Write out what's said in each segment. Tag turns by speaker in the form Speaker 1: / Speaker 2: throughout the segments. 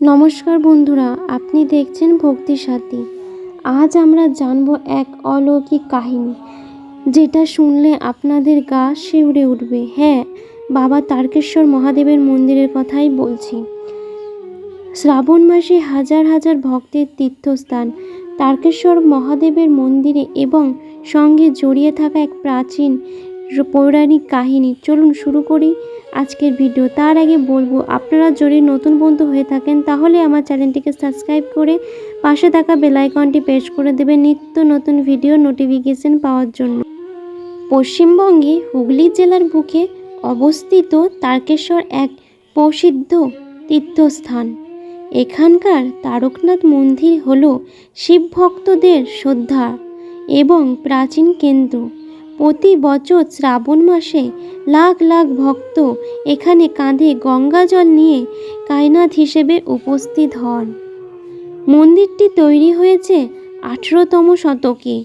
Speaker 1: নমস্কার বন্ধুরা, আপনি দেখছেন ভক্তির সাথী। আজ আমরা জানব এক অলৌকিক কাহিনী, যেটা শুনলে আপনাদের গা শিউরে উঠবে। হ্যাঁ, বাবা তারকেশ্বর মহাদেবের মন্দিরের কথাই বলছি। শ্রাবণ মাসে হাজার হাজার ভক্তের তীর্থস্থান তারকেশ্বর মহাদেবের মন্দিরে এবং সঙ্গে জড়িয়ে থাকা এক প্রাচীন পৌরাণিক কাহিনী। চলুন শুরু করি আজকের ভিডিও। তার আগে বলবো, আপনারা যদি নতুন বন্ধু হয়ে থাকেন তাহলে আমার চ্যানেলটিকে সাবস্ক্রাইব করে পাশে থাকা বেল আইকনটি প্রেস করে দেবেন নিত্য নতুন ভিডিও নোটিফিকেশন পাওয়ার জন্য। পশ্চিমবঙ্গে হুগলি জেলার বুকে অবস্থিত তারকেশ্বর এক প্রসিদ্ধ তীর্থস্থান। এখানকার তারকনাথ মন্দির হল শিব ভক্তদের শ্রদ্ধা এবং প্রাচীন কেন্দ্র। প্রতি বছর শ্রাবণ মাসে লাখ লাখ ভক্ত এখানে কাঁধে গঙ্গা জল নিয়ে কায়নাথ হিসেবে উপস্থিত হন। মন্দিরটি তৈরি হয়েছে 18তম শতকে,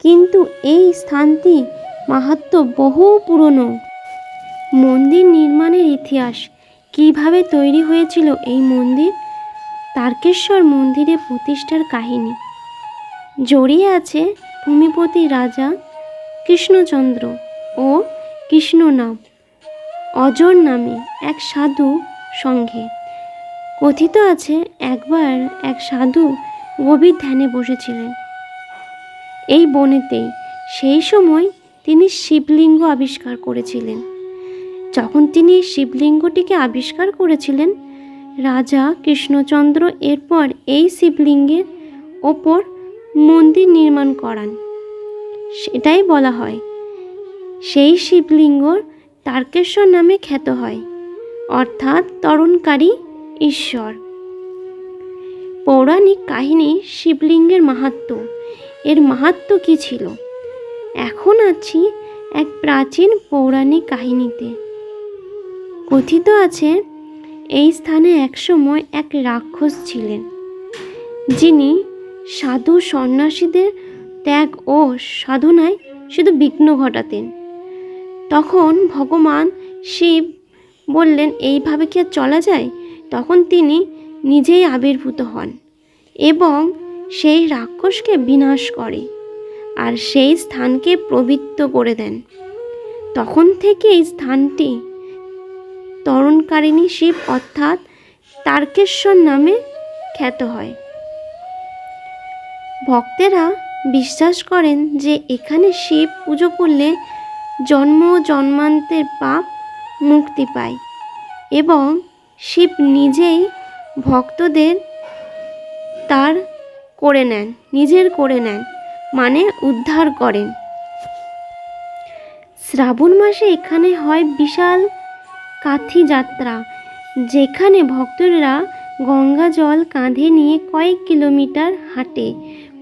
Speaker 1: কিন্তু এই স্থানটি মাহাত্ম্য বহু পুরনো। মন্দির নির্মাণের ইতিহাস। কিভাবে তৈরি হয়েছিল এই মন্দির? তারকেশ্বর মন্দিরে প্রতিষ্ঠার কাহিনী জড়িয়ে আছে ভূমিপতি রাজা কৃষ্ণচন্দ্র ও কৃষ্ণনাভ অজর নামে এক সাধু সঙ্গে। কথিত আছে, একবার এক সাধু গভীর ধ্যানে বসেছিলেন এই বনেতেই। সেই সময় তিনি শিবলিঙ্গ আবিষ্কার করেছিলেন। যখন তিনি শিবলিঙ্গটিকে আবিষ্কার করেছিলেন, রাজা কৃষ্ণচন্দ্র এরপর এই শিবলিঙ্গের ওপর মন্দির নির্মাণ করান। সেটাই বলা হয়, সেই শিবলিঙ্গ তারকেশ্বর নামে খ্যাত হয়, অর্থাৎ তরণকারী ঈশ্বর। পৌরাণিক কাহিনী শিবলিঙ্গের মাহাত্ম্য। এর মাহাত্ম্য কী ছিল? এখন আছি এক প্রাচীন পৌরাণিক কাহিনীতে। কথিত আছে, এই স্থানে একসময় এক রাক্ষস ছিলেন, যিনি সাধু সন্ন্যাসীদের ত্যাগ ও সাধনায় শুধু বিঘ্ন ঘটাতেন। তখন ভগবান শিব বললেন, এইভাবে কি আর চলা যায়? তখন তিনি নিজেই আবির্ভূত হন এবং সেই রাক্ষসকে বিনাশ করে আর সেই স্থানকে পবিত্র করে দেন। তখন থেকে এই স্থানটি তরণকারিণী শিব অর্থাৎ তারকেশ্বর নামে খ্যাত হয়। ভক্তেরা বিশ্বাস করেন যে এখানে শিব পুজো করলে জন্ম জন্মান্তের পাপ মুক্তি পায় এবং শিব নিজেই ভক্তদের তার করে নেন, নিজের করে নেন, মানে উদ্ধার করেন। শ্রাবণ মাসে এখানে হয় বিশাল কাথি যাত্রা, যেখানে ভক্তরা গঙ্গা জল কাঁধে নিয়ে কয়েক কিলোমিটার হাঁটে।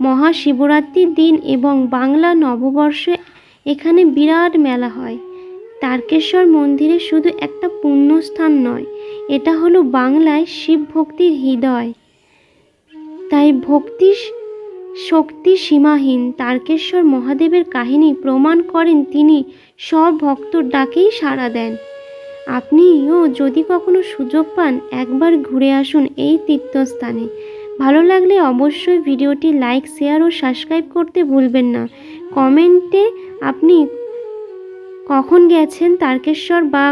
Speaker 1: মহাশিবরাত্রির দিন এবং বাংলা নববর্ষে এখানে বিরাট মেলা হয়। তারকেশ্বর মন্দিরে শুধু একটা পুণ্যস্থান নয়, এটা হলো বাংলায় শিব ভক্তির হৃদয়। তাই ভক্তি শক্তি সীমাহীন। তারকেশ্বর মহাদেবের কাহিনী প্রমাণ করেন তিনি সব ভক্তর ডাকেই সাড়া দেন। আপনিও যদি কখনো সুযোগ পান, একবার ঘুরে আসুন এই তীর্থস্থানে। ভালো লাগলে অবশ্যই ভিডিওটি লাইক, শেয়ার ও সাবস্ক্রাইব করতে ভুলবেন না। কমেন্টে আপনি কখন গেছেন তারকেশ্বর বা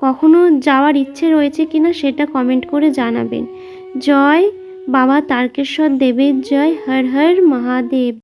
Speaker 1: কখনো যাওয়ার ইচ্ছে রয়েছে কিনা সেটা কমেন্ট করে জানাবেন। জয় বাবা তারকেশ্বর দেবের জয়। হর হর মহাদেব।